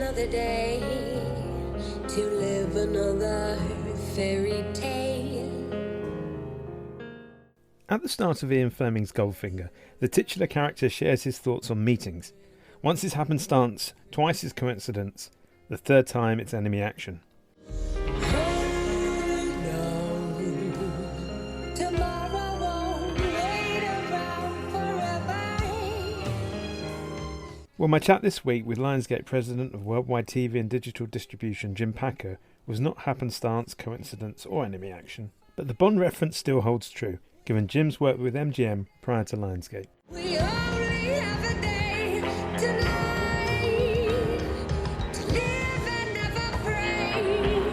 another day, to live another fairy tale. At the start of Ian Fleming's Goldfinger, the titular character shares his thoughts on meetings. Once is happenstance, twice is coincidence, the third time it's enemy action. Well, my chat this week with Lionsgate President of Worldwide TV and Digital Distribution, Jim Packer, was not happenstance, coincidence or enemy action. But the Bond reference still holds true, given Jim's work with MGM prior to Lionsgate. We only have a day tonight, to live and never pray,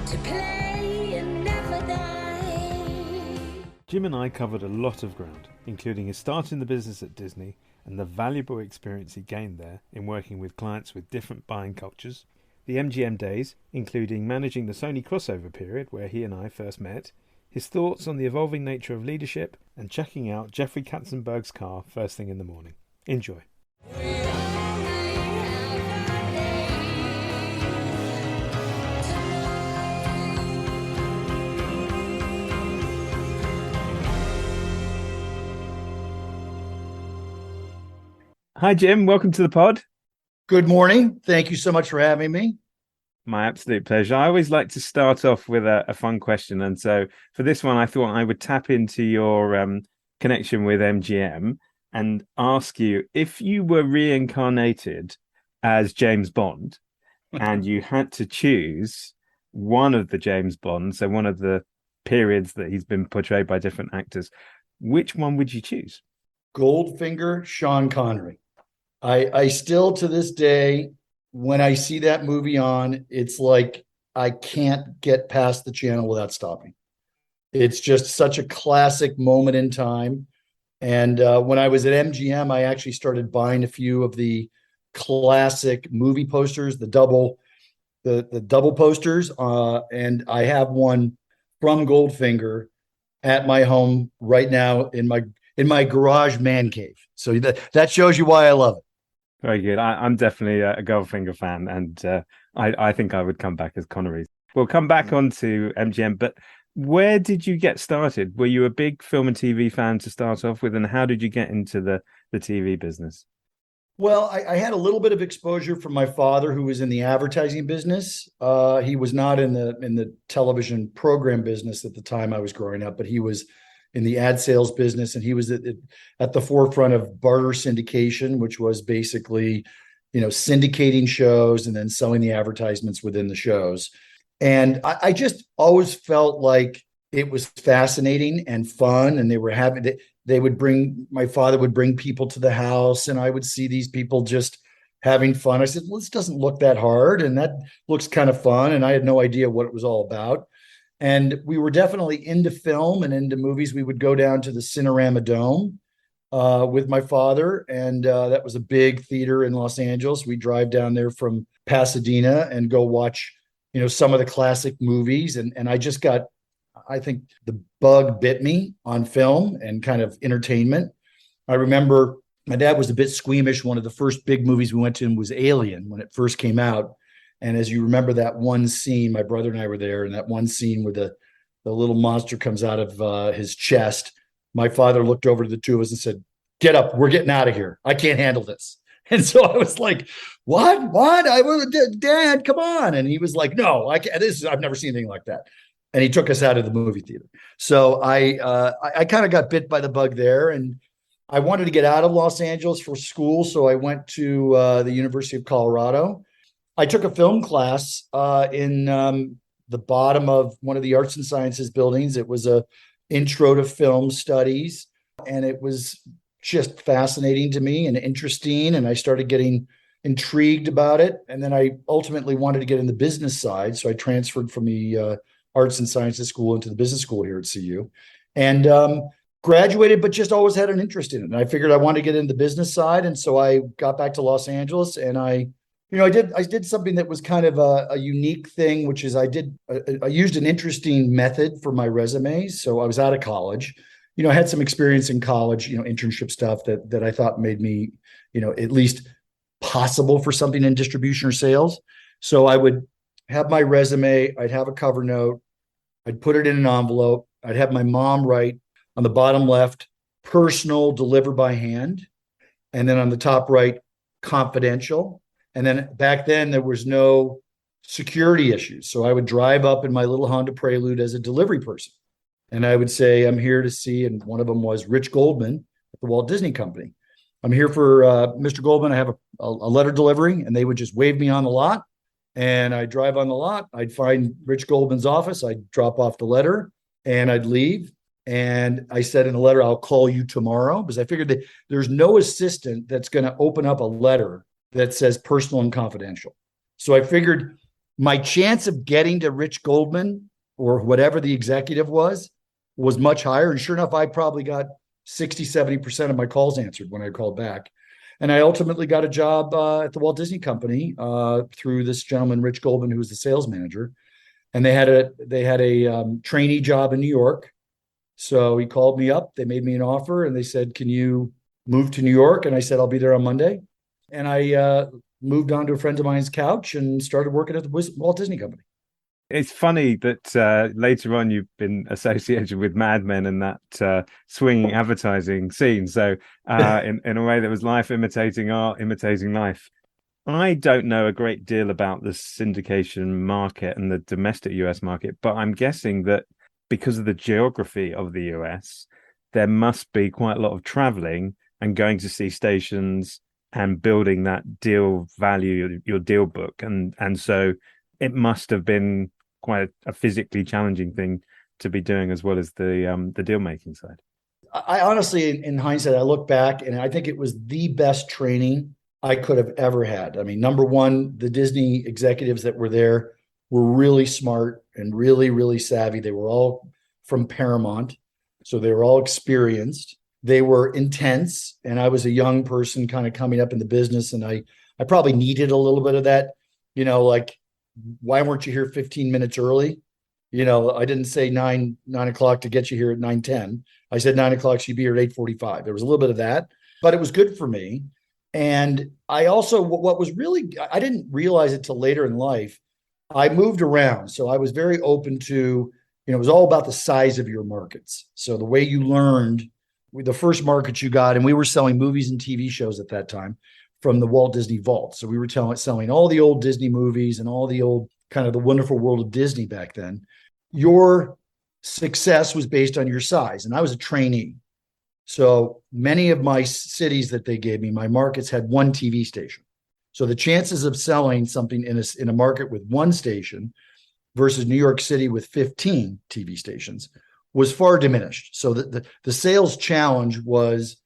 to play and never die. Jim and I covered a lot of ground, including his start in the business at Disney and the valuable experience he gained there in working with clients with different buying cultures, the MGM days, including managing the Sony crossover period where he and I first met, his thoughts on the evolving nature of leadership, and checking out Jeffrey Katzenberg's car first thing in the morning. Enjoy. Hi Jim, welcome to the pod. Good morning. Thank you so much for having me. My absolute pleasure. I always like to start off with a fun question. And so for this one, I thought I would tap into your connection with MGM and ask you, if you were reincarnated as James Bond and you had to choose one of the James Bonds, so one of the periods that he's been portrayed by different actors, which one would you choose? Goldfinger, Sean Connery. I still, to this day, when I see that movie on, it's like I can't get past the channel without stopping. It's just such a classic moment in time. And when I was at MGM, I actually started buying a few of the classic movie posters, the double posters. And I have one from Goldfinger at my home right now in my garage man cave. So that shows you why I love it. Very good. I'm definitely a Goldfinger fan, and I think I would come back as Connery. We'll come back onto MGM, but where did you get started? Were you a big film and TV fan to start off with, and how did you get into the TV business? Well, I had a little bit of exposure from my father, who was in the advertising business. He was not in the television program business at the time I was growing up, but he was in the ad sales business, and he was at the forefront of barter syndication, which was basically, syndicating shows and then selling the advertisements within the shows. And I just always felt like it was fascinating and fun, and my father would bring people to the house, and I would see these people just having fun. I said, well, this doesn't look that hard, and that looks kind of fun, and I had no idea what it was all about. And we were definitely into film and into movies. We would go down to the Cinerama Dome with my father, and that was a big theater in Los Angeles. We drive down there from Pasadena and go watch, some of the classic movies. And I think the bug bit me on film and kind of entertainment. I remember my dad was a bit squeamish. One of the first big movies we went to was Alien when it first came out. And as you remember that one scene, my brother and I were there, and that one scene where the little monster comes out of his chest, my father looked over to the two of us and said, "Get up, we're getting out of here. I can't handle this." And so I was like, what? Dad, come on. And he was like, "No, I've never seen anything like that." And he took us out of the movie theater. So I kind of got bit by the bug there, and I wanted to get out of Los Angeles for school. So I went to the University of Colorado. I took a film class in the bottom of one of the arts and sciences buildings. It was a intro to film studies, and it was just fascinating to me and interesting. And I started getting intrigued about it. And then I ultimately wanted to get in the business side. So I transferred from the arts and sciences school into the business school here at CU, and graduated, but just always had an interest in it. And I figured I wanted to get into the business side. And so I got back to Los Angeles, and I did something that was kind of a unique thing, which is I used an interesting method for my resume. So I was out of college, I had some experience in college, internship stuff that I thought made me, at least possible for something in distribution or sales. So I would have my resume, I'd have a cover note, I'd put it in an envelope, I'd have my mom write on the bottom left, personal, deliver by hand. And then on the top right, confidential. And then back then there was no security issues. So I would drive up in my little Honda Prelude as a delivery person. And I would say, I'm here to see, and one of them was Rich Goldman at the Walt Disney Company. I'm here for Mr. Goldman. I have a letter delivery, and they would just wave me on the lot. And I'd drive on the lot. I'd find Rich Goldman's office. I'd drop off the letter and I'd leave. And I said in the letter, I'll call you tomorrow, because I figured that there's no assistant that's going to open up a letter that says personal and confidential. So I figured my chance of getting to Rich Goldman or whatever the executive was much higher. And sure enough, I probably got 60, 70% of my calls answered when I called back. And I ultimately got a job at the Walt Disney Company through this gentleman, Rich Goldman, who was the sales manager. And they had a trainee job in New York. So he called me up, they made me an offer, and they said, can you move to New York? And I said, I'll be there on Monday. And I moved onto a friend of mine's couch and started working at the Walt Disney Company. It's funny that later on you've been associated with Mad Men and that swinging advertising scene. So in a way that was life imitating art, imitating life. I don't know a great deal about the syndication market and the domestic US market, but I'm guessing that because of the geography of the US, there must be quite a lot of traveling and going to see stations and building that deal value, your deal book. And so it must have been quite a physically challenging thing to be doing, as well as the deal making side. I honestly, in hindsight, I look back and I think it was the best training I could have ever had. I mean, number one, the Disney executives that were there were really smart and really, really savvy. They were all from Paramount, so they were all experienced. They were intense, and I was a young person kind of coming up in the business, and I probably needed a little bit of that, like, why weren't you here 15 minutes early? I didn't say 9 o'clock to get you here at 9:10. I said 9 o'clock, so you'd be here at 8:45. There was a little bit of that, but it was good for me. And I also, what was really, I didn't realize it till later in life. I moved around. So I was very open to, it was all about the size of your markets. So the way you learned, the first markets you got, and we were selling movies and TV shows at that time from the Walt Disney Vault. So we were selling all the old Disney movies and all the old kind of the wonderful world of Disney back then. Your success was based on your size. And I was a trainee. So many of my cities that they gave me, my markets had one TV station. So the chances of selling something in a market with one station versus New York City with 15 TV stations was far diminished. So the sales challenge was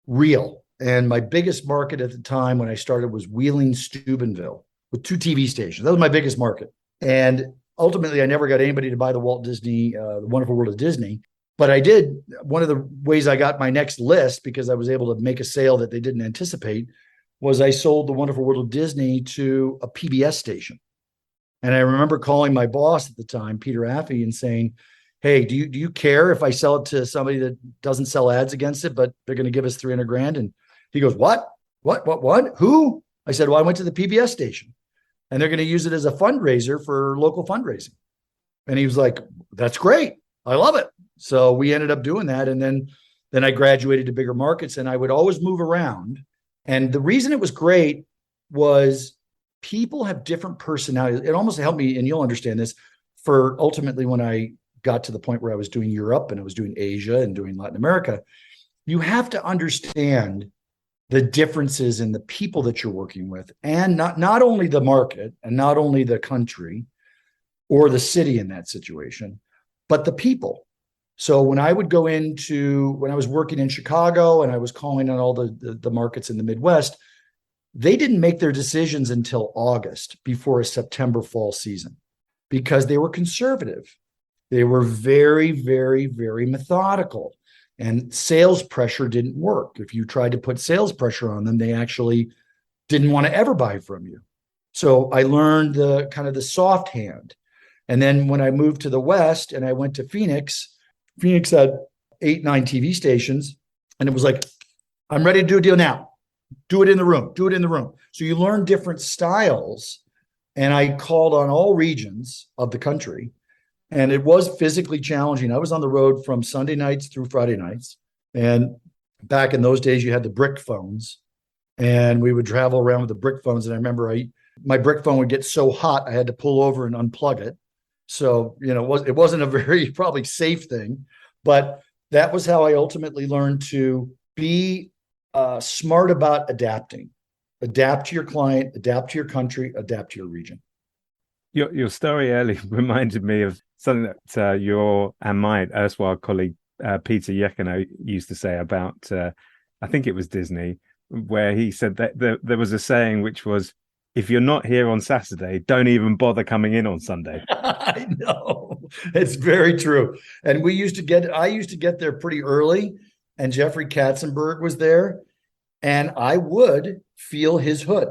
real. And my biggest market at the time when I started was Wheeling, Steubenville with 2 TV stations. That was my biggest market. And ultimately, I never got anybody to buy the Walt Disney, the Wonderful World of Disney. But I did. One of the ways I got my next list, because I was able to make a sale that they didn't anticipate, was I sold the Wonderful World of Disney to a PBS station. And I remember calling my boss at the time, Peter Affey, and saying, hey, do you care if I sell it to somebody that doesn't sell ads against it, but they're going to give us $300,000? And he goes, what? Who? I said, well, I went to the PBS station and they're going to use it as a fundraiser for local fundraising. And he was like, that's great. I love it. So we ended up doing that. And then I graduated to bigger markets, and I would always move around. And the reason it was great was people have different personalities. It almost helped me, and you'll understand this, for ultimately when I got to the point where I was doing Europe and I was doing Asia and doing Latin America, you have to understand the differences in the people that you're working with, and not only the market and not only the country or the city in that situation, but the people. So when I would when I was working in Chicago and I was calling on all the markets in the Midwest, they didn't make their decisions until August before a September fall season, because they were conservative. They were very, very, very methodical, and sales pressure didn't work. If you tried to put sales pressure on them, they actually didn't want to ever buy from you. So I learned the kind of the soft hand. And then when I moved to the West and I went to Phoenix had 8, 9 TV stations. And it was like, I'm ready to do a deal now. Do it in the room. Do it in the room. So you learn different styles. And I called on all regions of the country. And it was physically challenging. I was on the road from Sunday nights through Friday nights. And back in those days, you had the brick phones. And we would travel around with the brick phones. And I remember my brick phone would get so hot, I had to pull over and unplug it. So, it wasn't a very probably safe thing. But that was how I ultimately learned to be smart about adapting. Adapt to your client, adapt to your country, adapt to your region. Your story earlier reminded me of something that your and my erstwhile colleague Peter Yekino used to say about, I think it was Disney, where he said that there was a saying which was, if you're not here on Saturday, don't even bother coming in on Sunday. I know. It's very true. And I used to get there pretty early, and Jeffrey Katzenberg was there, and I would feel his hood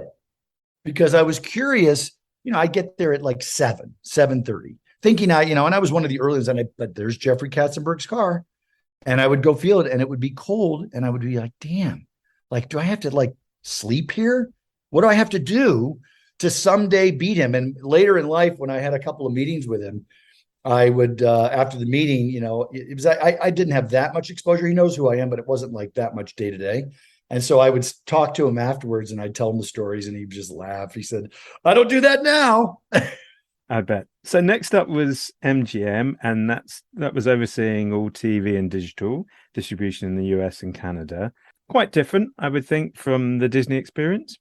because I was curious. I get there at like 7:30, thinking and I was one of the early ones, but there's Jeffrey Katzenberg's car, and I would go feel it, and it would be cold, and I would be like, damn, like, do I have to like sleep here? What do I have to do to someday beat him? And later in life, when I had a couple of meetings with him, I would, after the meeting, it was, I didn't have that much exposure. He knows who I am, but it wasn't like that much day to day. And so I would talk to him afterwards, and I'd tell him the stories, and he'd just laugh. He said, I don't do that now. I bet. So next up was MGM, and that was overseeing all TV and digital distribution in the US and Canada. Quite different, I would think, from the Disney experience.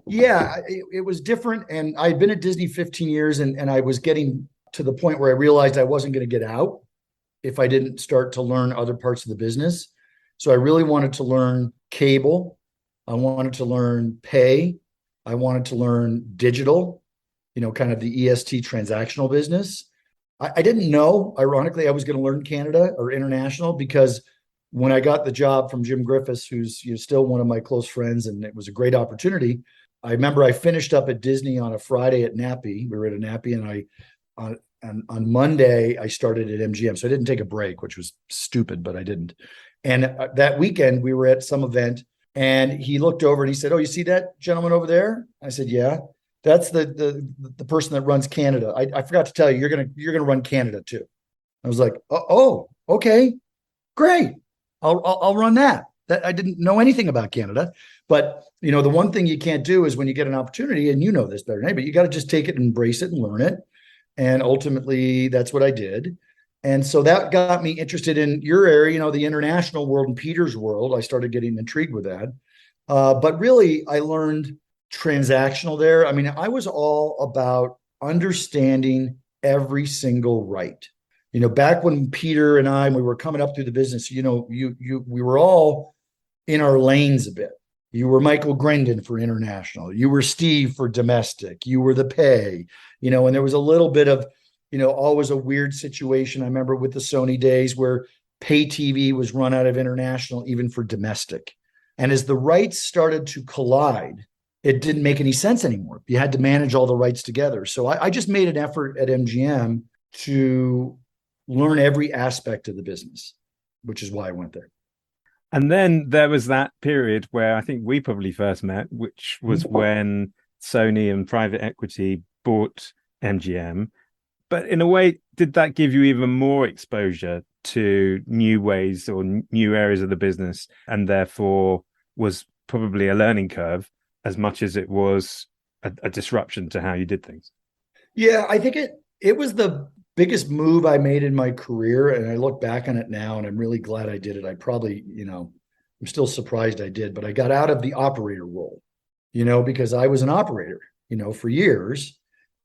Yeah, it was different. And I'd been at Disney 15 years, and I was getting to the point where I realized I wasn't going to get out if I didn't start to learn other parts of the business. So I really wanted to learn cable. I wanted to learn pay. I wanted to learn digital, kind of the EST transactional business. I didn't know, ironically, I was going to learn Canada or international, because when I got the job from Jim Griffiths, who's still one of my close friends, and it was a great opportunity. I remember I finished up at Disney on a Friday at Nappy. We were at a Nappy, and on Monday I started at MGM. So I didn't take a break, which was stupid, but I didn't. And that weekend we were at some event, and he looked over and he said, "Oh, you see that gentleman over there?" I said, "Yeah, that's the person that runs Canada. I forgot to tell you, you're gonna run Canada too." I was like, "Oh, okay, great. I'll run that." I didn't know anything about Canada, but the one thing you can't do is when you get an opportunity, and this better than anybody, you got to just take it and embrace it and learn it. And ultimately, that's what I did. And so that got me interested in your area, the international world and Peter's world. I started getting intrigued with that. But really, I learned transactional there. I mean, I was all about understanding every single right. Back when Peter and we were coming up through the business, we were all in our lanes a bit. You were Michael Grendon for international. You were Steve for domestic. You were the pay, and there was a little bit of, always a weird situation. I remember with the Sony days where pay TV was run out of international, even for domestic. And as the rights started to collide, it didn't make any sense anymore. You had to manage all the rights together. So I just made an effort at MGM to learn every aspect of the business, which is why I went there. And then there was that period where I think we probably first met, which was when Sony and private equity bought MGM. But in a way, did that give you even more exposure to new ways or new areas of the business, and therefore was probably a learning curve as much as it was a disruption to how you did things? Yeah, I think it was the biggest move I made in my career. And I look back on it now, and I'm really glad I did it. I probably, I'm still surprised I did, but I got out of the operator role, because I was an operator, for years.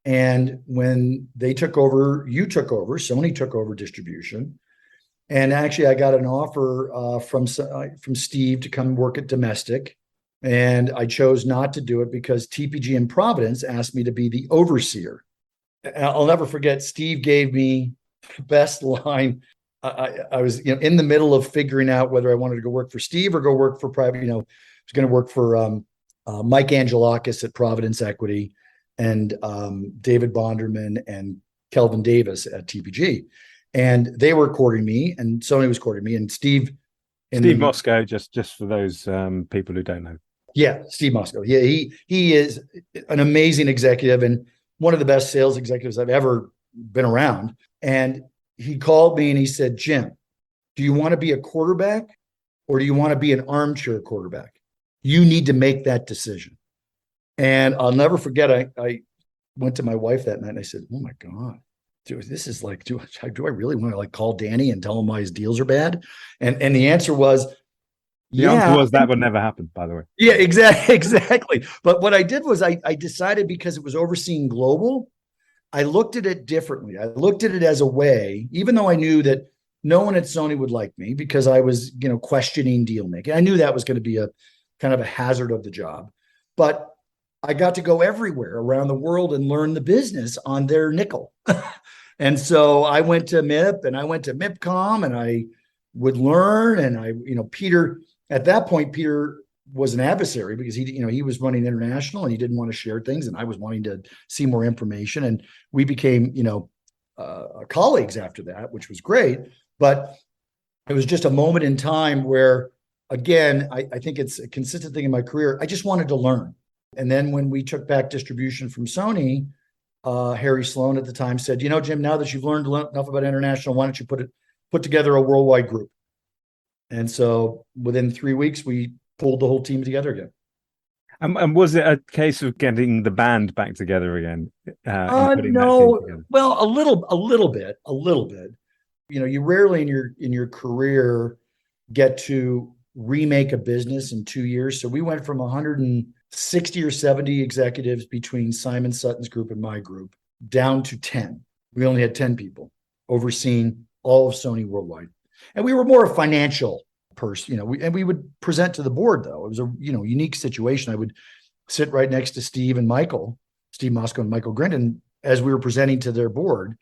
And when they took over, Sony took over distribution. And actually I got an offer from Steve to come work at domestic. And I chose not to do it because TPG in Providence asked me to be the overseer. I'll never forget, Steve gave me the best line. I was in the middle of figuring out whether I wanted to go work for Steve or go work for private. I was going to work for Mike Angelakis at Providence Equity, and David Bonderman and Kelvin Davis at TPG. And they were courting me, and Sony was courting me. And Steve, in Steve the Moscow, just for those people who don't know. Yeah, Steve Moscow. Yeah, he is an amazing executive and one of the best sales executives I've ever been around. And he called me and he said, Jim, do you want to be a quarterback or do you want to be an armchair quarterback? You need to make that decision. And I'll never forget, I went to my wife that night and I said, oh my God, dude, this is like, do I really want to like call Danny and tell him why his deals are bad? And the answer was, The answer yeah. was that would never happen, by the way. Yeah, exactly. But what I did was I decided, because it was overseeing global, I looked at it differently. I looked at it as a way, even though I knew that no one at Sony would like me because I was, questioning deal making. I knew that was going to be a kind of a hazard of the job, but I got to go everywhere around the world and learn the business on their nickel. And so I went to MIP and I went to MIPCOM and I would learn. And Peter, at that point, Peter was an adversary because he was running international and he didn't want to share things. And I was wanting to see more information. And we became, colleagues after that, which was great. But it was just a moment in time where, again, I think it's a consistent thing in my career. I just wanted to learn. And then when we took back distribution from Sony, Harry Sloan at the time said, Jim, now that you've learned enough about international, why don't you put together a worldwide group? And so within 3 weeks, we pulled the whole team together again. And was it a case of getting the band back together again? And putting that team No, together? well, a little bit. You rarely in your career get to remake a business in 2 years. So we went from 160 or 70 executives between Simon Sutton's group and my group down to 10. We only had 10 people overseeing all of Sony worldwide. And we were more a financial person, we would present to the board, though. It was a, unique situation. I would sit right next to Steve Moscow and Michael Grindon as we were presenting to their board,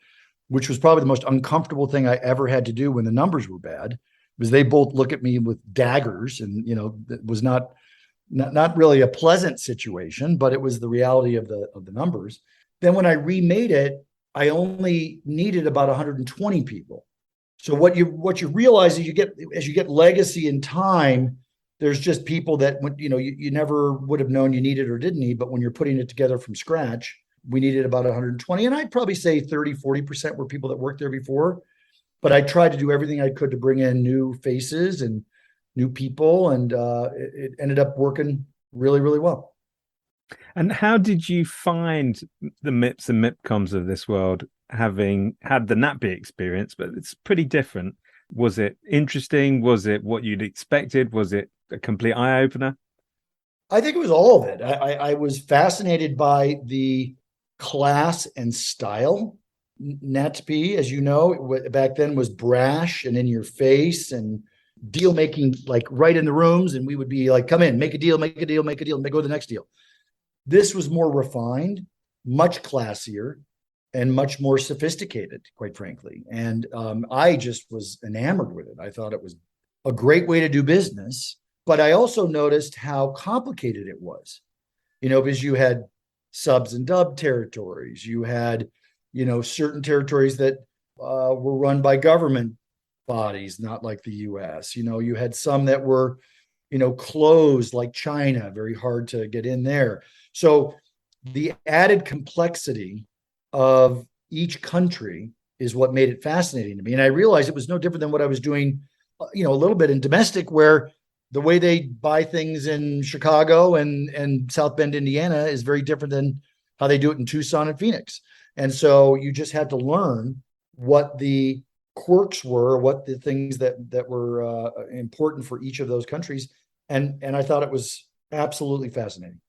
which was probably the most uncomfortable thing I ever had to do when the numbers were bad, because they both look at me with daggers and, it was not really a pleasant situation, but it was the reality of the numbers. Then when I remade it, I only needed about 120 people. So what you realize is as you get legacy in time, there's just people that you never would have known you needed or didn't need, but when you're putting it together from scratch, we needed about 120. And I'd probably say 30-40% were people that worked there before, but I tried to do everything I could to bring in new faces and new people, and it ended up working really, really well. And how did you find the MIPs and MIPCOMs of this world, having had the NatBe experience, but it's pretty different? Was it interesting? Was it what you'd expected? Was it a complete eye-opener? I think it was all of it. I was fascinated by the class and style. NatBe, as you know, back then was brash and in your face and deal making, like right in the rooms. And we would be like, come in, make a deal, go to the next deal. This was more refined, much classier, and much more sophisticated, quite frankly. And I just was enamored with it. I thought it was a great way to do business, but I also noticed how complicated it was, because you had subs and dub territories. You had, certain territories that were run by government bodies, not like the US. You had some that were, closed, like China, very hard to get in there. So the added complexity of each country is what made it fascinating to me. And I realized it was no different than what I was doing, a little bit in domestic, where the way they buy things in Chicago and South Bend, Indiana is very different than how they do it in Tucson and Phoenix. And so you just had to learn what the quirks were, what the things that were important for each of those countries. And I thought it was absolutely fascinating.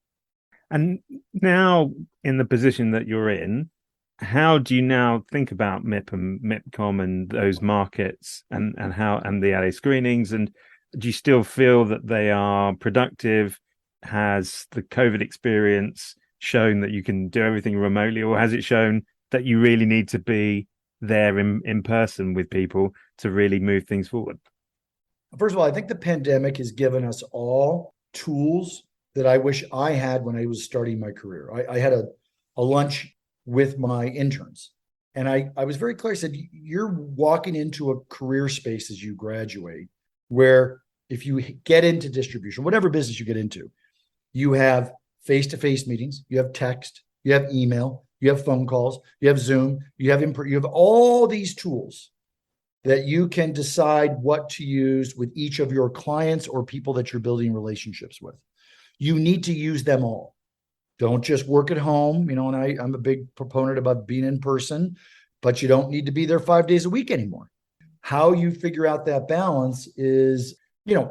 And now, in the position that you're in, how do you now think about MIP and MIPCOM and those markets and the LA screenings? And do you still feel that they are productive? Has the COVID experience shown that you can do everything remotely, or has it shown that you really need to be there in person with people to really move things forward? First of all, I think the pandemic has given us all tools that I wish I had when I was starting my career. I had a lunch with my interns, and I was very clear. I said, you're walking into a career space as you graduate where if you get into distribution, whatever business you get into, you have face-to-face meetings, you have text, you have email, you have phone calls, you have Zoom, you have all these tools that you can decide what to use with each of your clients or people that you're building relationships with. You need to use them all. Don't just work at home, and I'm a big proponent about being in person, but you don't need to be there 5 days a week anymore. How you figure out that balance is,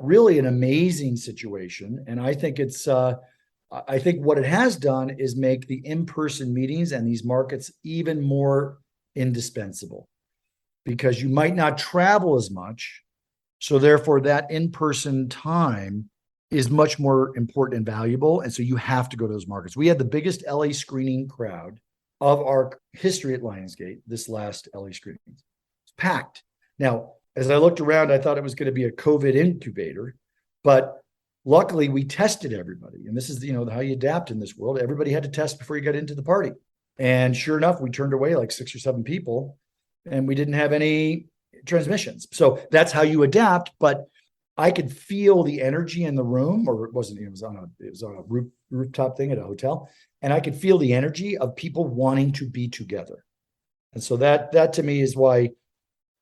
really an amazing situation. And I think I think what it has done is make the in-person meetings and these markets even more indispensable, because you might not travel as much. So therefore that in-person time is much more important and valuable. And so you have to go to those markets. We had the biggest LA screening crowd of our history at Lionsgate, this last LA screening. It's packed. Now, as I looked around, I thought it was going to be a COVID incubator, but luckily we tested everybody. And this is, how you adapt in this world. Everybody had to test before you got into the party. And sure enough, we turned away like 6 or 7 people and we didn't have any transmissions. So that's how you adapt. But I could feel the energy in the room, or it was on a rooftop thing at a hotel. And I could feel the energy of people wanting to be together. And so that to me is why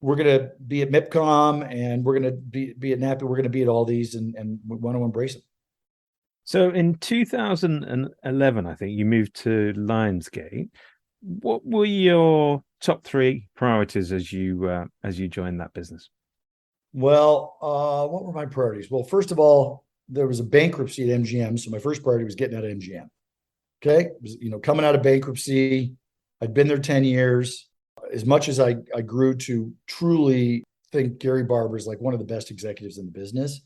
we're going to be at MIPCOM and we're going to be at NAPI. We're going to be at all these and we want to embrace it. So in 2011, I think you moved to Lionsgate. What were your top 3 priorities as you joined that business? Well, what were my priorities? Well, first of all, there was a bankruptcy at MGM. So my first priority was getting out of MGM. Okay. It was, coming out of bankruptcy. I'd been there 10 years. As much as I grew to truly think Gary Barber is like one of the best executives in the business,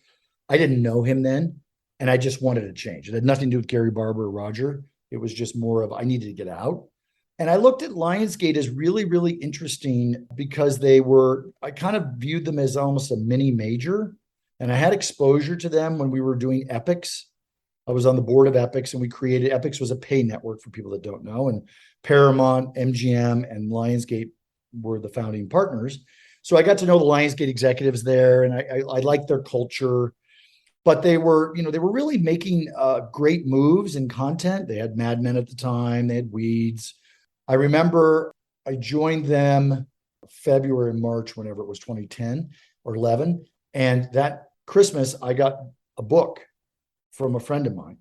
I didn't know him then. And I just wanted to change. It had nothing to do with Gary Barber or Roger. It was just more of, I needed to get out. And I looked at Lionsgate as really, really interesting because I kind of viewed them as almost a mini major. And I had exposure to them when we were doing Epics. I was on the board of Epics, and we created, Epics was a pay network for people that don't know. And Paramount, MGM, and Lionsgate were the founding partners. So I got to know the Lionsgate executives there, and I liked their culture. But they were really making great moves in content. They had Mad Men at the time. They had Weeds. I remember I joined them February, March, whenever it was 2010 or 11. And that Christmas, I got a book from a friend of mine,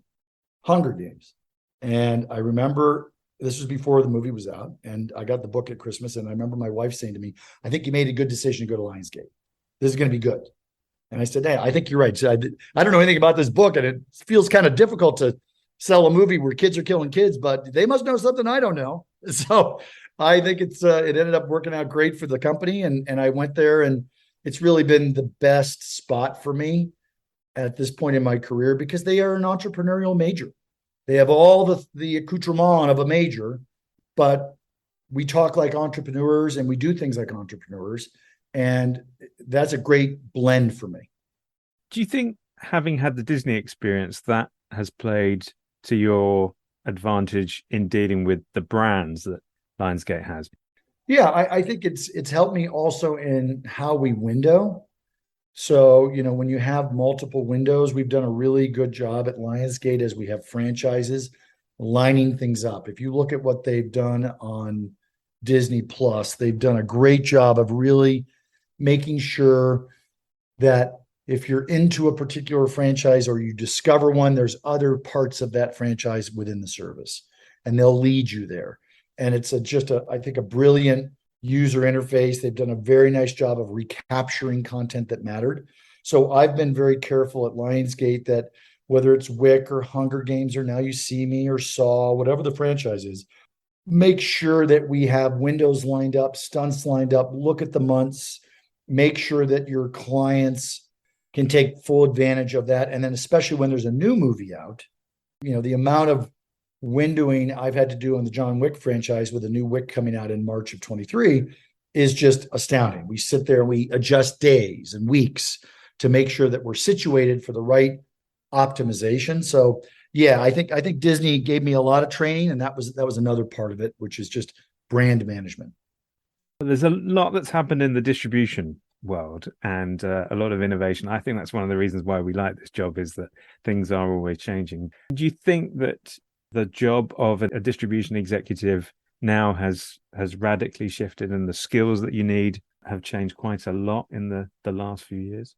Hunger Games. And I remember this was before the movie was out. And I got the book at Christmas. And I remember my wife saying to me, I think you made a good decision to go to Lionsgate. This is going to be good. And I said, hey, I think you're right. So I don't know anything about this book. And it feels kind of difficult to sell a movie where kids are killing kids, but they must know something I don't know. So I think it ended up working out great for the company. And I went there, and it's really been the best spot for me at this point in my career because they are an entrepreneurial major. They have all the accoutrement of a major, but we talk like entrepreneurs and we do things like entrepreneurs. And that's a great blend for me. Do you think, having had the Disney experience, that has played to your advantage in dealing with the brands that Lionsgate has? Yeah, I think it's helped me also in how we window. So, when you have multiple windows, we've done a really good job at Lionsgate as we have franchises lining things up. If you look at what they've done on Disney Plus, they've done a great job of really making sure that if you're into a particular franchise or you discover one, there's other parts of that franchise within the service, and they'll lead you there. And it's I think a brilliant user interface. They've done a very nice job of recapturing content that mattered. So I've been very careful at Lionsgate that whether it's Wick or Hunger Games or Now You See Me or Saw, whatever the franchise is, make sure that we have windows lined up, stunts lined up, look at the months, make sure that your clients can take full advantage of that. And then especially when there's a new movie out, the amount of windowing I've had to do on the John Wick franchise with a new Wick coming out in March of 23 is just astounding. We sit there and we adjust days and weeks to make sure that we're situated for the right optimization. So yeah, I think Disney gave me a lot of training, and that was another part of it, which is just brand management. There's a lot that's happened in the distribution world and a lot of innovation. I think that's one of the reasons why we like this job, is that things are always changing. Do you think that the job of a distribution executive now has radically shifted, and the skills that you need have changed quite a lot in the last few years?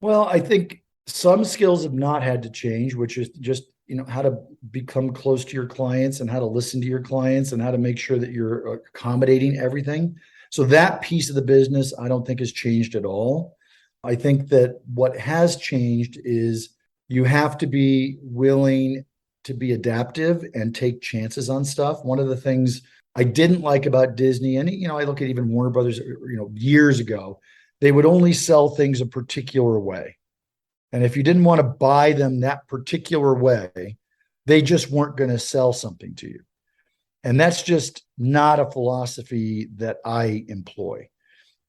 Well, I think some skills have not had to change, which is just, how to become close to your clients and how to listen to your clients and how to make sure that you're accommodating everything. So that piece of the business, I don't think has changed at all. I think that what has changed is you have to be willing to be adaptive and take chances on stuff. One of the things I didn't like about Disney, and I look at even Warner Brothers, years ago, they would only sell things a particular way. And if you didn't want to buy them that particular way, they just weren't going to sell something to you. And that's just not a philosophy that I employ.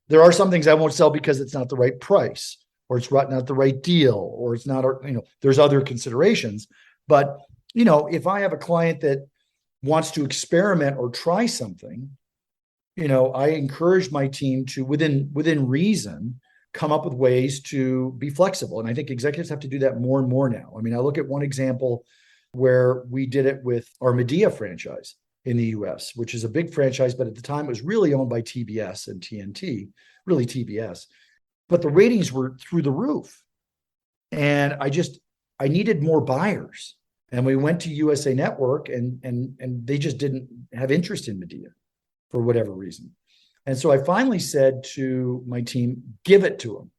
There are some things I won't sell because it's not the right price, or it's not the right deal, or it's not, there's other considerations. But, if I have a client that wants to experiment or try something, I encourage my team to, within reason, come up with ways to be flexible. And I think executives have to do that more and more now. I mean, I look at one example where we did it with our Medea franchise in the US, which is a big franchise, but at the time it was really owned by TBS and TNT, really TBS. But the ratings were through the roof. And I needed more buyers. And we went to USA Network and they just didn't have interest in Medea for whatever reason. And so I finally said to my team, give it to them.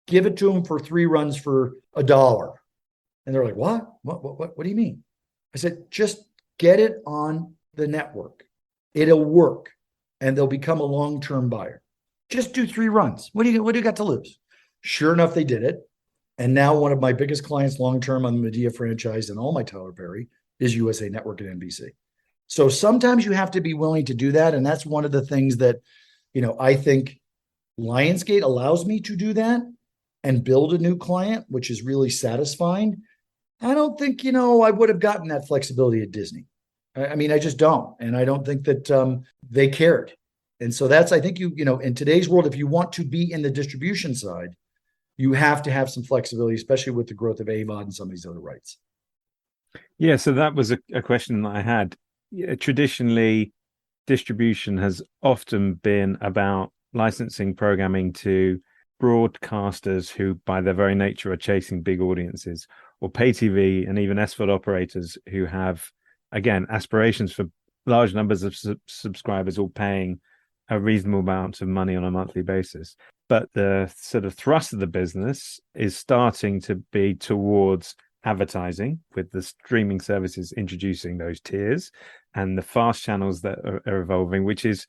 Give it to them for 3 runs for $1. And they're like, what? What do you mean? I said, just get it on the network. It'll work. And they'll become a long-term buyer. Just do 3 runs. What do you got to lose? Sure enough, they did it. And now one of my biggest clients long-term on the Medea franchise and all my Tyler Perry is USA Network and NBC. So sometimes you have to be willing to do that. And that's one of the things that, I think Lionsgate allows me to do that and build a new client, which is really satisfying. I don't think, I would have gotten that flexibility at Disney. I mean, I just don't. And I don't think that they cared. And so that's, I think, in today's world, if you want to be in the distribution side, you have to have some flexibility, especially with the growth of AVOD and some of these other rights. Yeah, so that was a question that I had. Traditionally, distribution has often been about licensing programming to broadcasters who, by their very nature, are chasing big audiences, or pay TV and even SVOD operators who have, again, aspirations for large numbers of subscribers, all paying a reasonable amount of money on a monthly basis. But the sort of thrust of the business is starting to be towards advertising, with the streaming services introducing those tiers and the fast channels that are evolving, which is,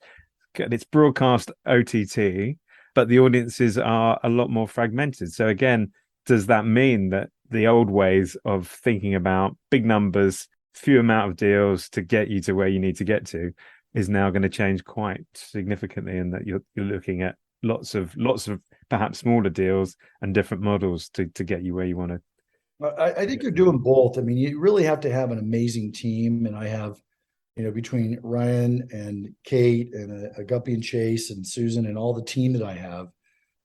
it's broadcast OTT, but the audiences are a lot more fragmented. So again, does that mean that the old ways of thinking about big numbers, few amount of deals to get you to where you need to get to is now going to change quite significantly, and that you're looking at lots of perhaps smaller deals and different models to get you where you want to? I think you're doing both. I mean, you really have to have an amazing team. And I have, between Ryan and Kate and Guppy and Chase and Susan and all the team that I have,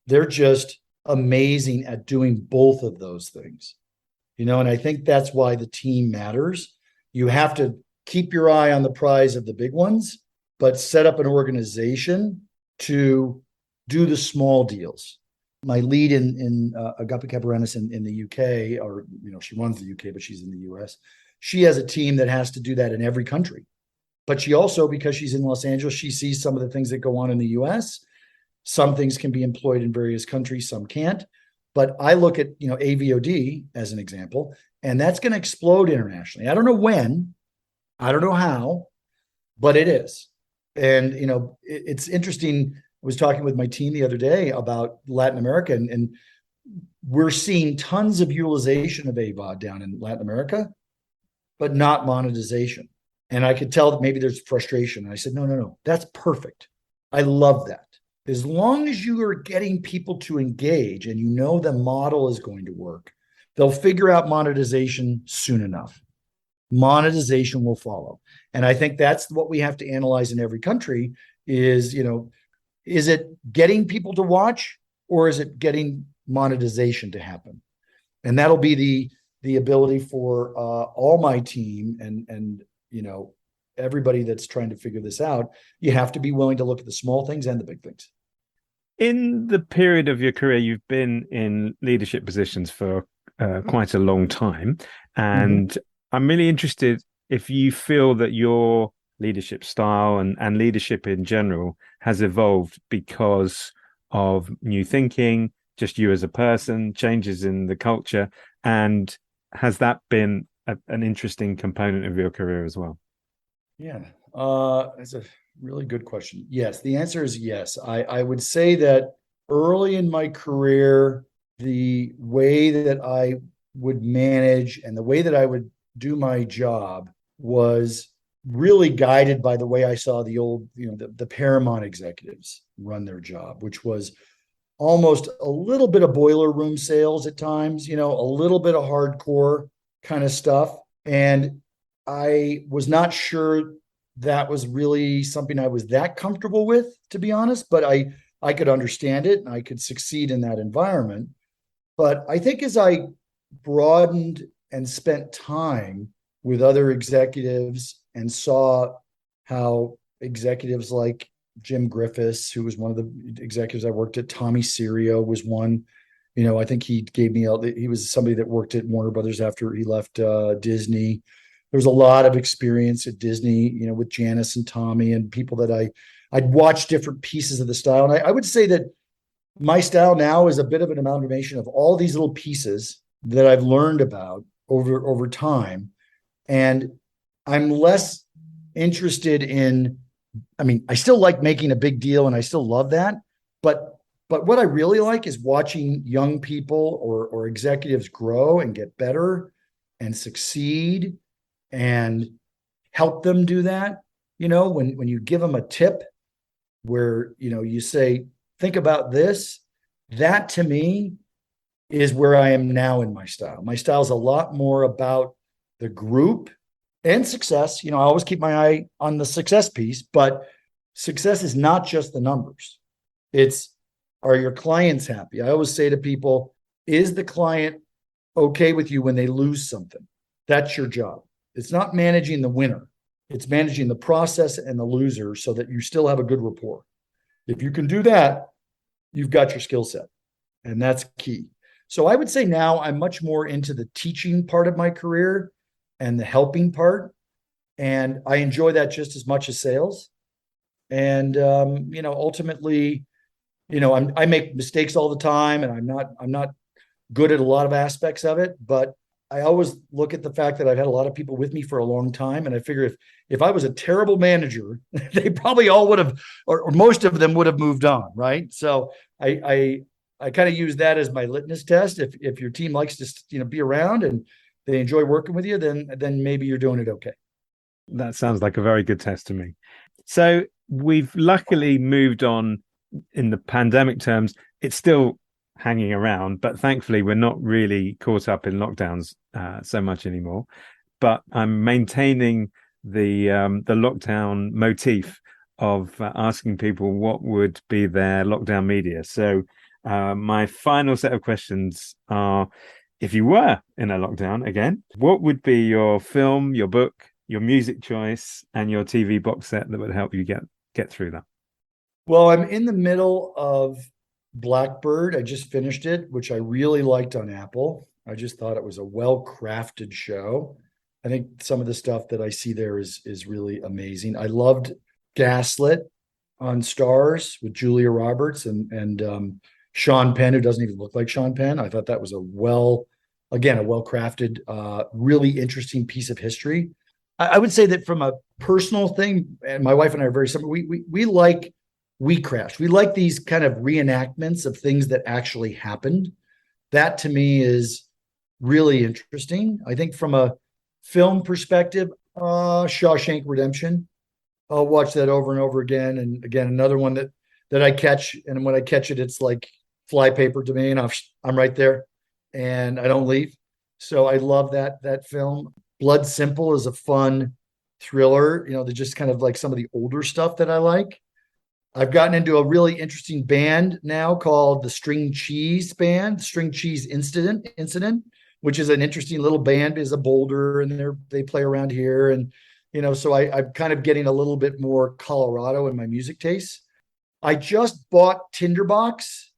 they're just amazing at doing both of those things. And I think that's why the team matters. You have to keep your eye on the prize of the big ones, but set up an organization to do the small deals. My lead in Agape Caparenis in the UK, or, she runs the UK, but she's in the US. She has a team that has to do that in every country. But she also, because she's in Los Angeles, she sees some of the things that go on in the US. Some things can be employed in various countries, some can't. But I look at, AVOD as an example, and that's going to explode internationally. I don't know when, I don't know how, but it is. And, it's interesting. I was talking with my team the other day about Latin America, and we're seeing tons of utilization of AVOD down in Latin America, but not monetization. And I could tell that maybe there's frustration. And I said, no, that's perfect. I love that. As long as you are getting people to engage and the model is going to work, they'll figure out monetization soon enough. Monetization will follow. And I think that's what we have to analyze in every country is, Is it getting people to watch, or is it getting monetization to happen? And that'll be the ability for all my team and everybody that's trying to figure this out. You have to be willing to look at the small things and the big things. In the period of your career, you've been in leadership positions for quite a long time. And I'm really interested if you feel that your leadership style and leadership in general has evolved because of new thinking, just you as a person, changes in the culture. And has that been an interesting component of your career as well? Yeah, that's a really good question. Yes, the answer is yes. I would say that early in my career, the way that I would manage and the way that I would do my job was really guided by the way I saw the old, the Paramount executives run their job, which was almost a little bit of boiler room sales at times, a little bit of hardcore kind of stuff. And I was not sure that was really something I was that comfortable with, to be honest, but I could understand it and I could succeed in that environment. But I think as I broadened and spent time with other executives and saw how executives like Jim Griffiths, who was one of the executives I worked at, Tommy Serio was one. I think he was somebody that worked at Warner Brothers after he left Disney. There was a lot of experience at Disney, with Janice and Tommy and people that I'd watched different pieces of the style. And I would say that my style now is a bit of an amalgamation of all these little pieces that I've learned about over time. And I'm less interested in, I still like making a big deal and I still love that. But what I really like is watching young people or executives grow and get better and succeed and help them do that. When you give them a tip where, you say, think about this, that to me is where I am now in my style. My style is a lot more about the group and success. I always keep my eye on the success piece, but success is not just the numbers. It's, are your clients happy? I always say to people, is the client okay with you when they lose something? That's your job. It's not managing the winner. It's managing the process and the loser so that you still have a good rapport. If you can do that, you've got your skill set. And that's key. So I would say now I'm much more into the teaching part of my career and the helping part. And I enjoy that just as much as sales. And, ultimately, I make mistakes all the time and I'm not good at a lot of aspects of it, but I always look at the fact that I've had a lot of people with me for a long time. And I figure if I was a terrible manager, they probably all would have, or most of them would have moved on. Right. So I kind of use that as my litmus test. If your team likes to, be around and they enjoy working with you, then maybe you're doing it okay. That sounds like a very good test to me. So we've luckily moved on in the pandemic terms. It's still hanging around, but thankfully we're not really caught up in lockdowns so much anymore. But I'm maintaining the lockdown motif of asking people what would be their lockdown media. So my final set of questions are, if you were in a lockdown again, what would be your film, your book, your music choice, and your TV box set that would help you get through that? Well, I'm in the middle of Blackbird. I just finished it, which I really liked on Apple. I just thought it was a well-crafted show. I think some of the stuff that I see there is really amazing. I loved Gaslit on Stars with Julia Roberts and Sean Penn, who doesn't even look like Sean Penn. I thought that was a well-crafted, really interesting piece of history. I would say that from a personal thing, and my wife and I are very similar, we like We Crashed. We like these kind of reenactments of things that actually happened. That to me is really interesting. I think from a film perspective, Shawshank Redemption. I'll watch that over and over again. And again, another one that I catch. And when I catch it, it's like flypaper to me, and I'm right there and I don't leave. So I love that film. Blood Simple is a fun thriller, they're just kind of like some of the older stuff that I like. I've gotten into a really interesting band now called the String Cheese Band, String Cheese Incident, which is an interesting little band, is a Boulder, and they play around here. And, so I'm kind of getting a little bit more Colorado in my music tastes. I just bought Tinderbox,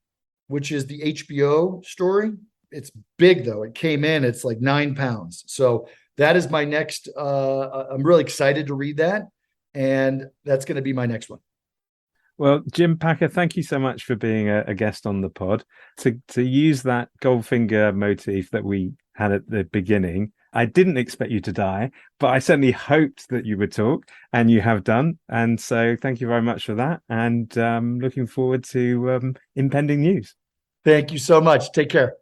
which is the HBO story. It's big though. It came in, it's like 9 pounds. So that is my next, I'm really excited to read that. And that's going to be my next one. Well, Jim Packer, thank you so much for being a guest on the pod. To use that Goldfinger motif that we had at the beginning, I didn't expect you to die, but I certainly hoped that you would talk, and you have done. And so thank you very much for that. And looking forward to impending news. Thank you so much. Take care.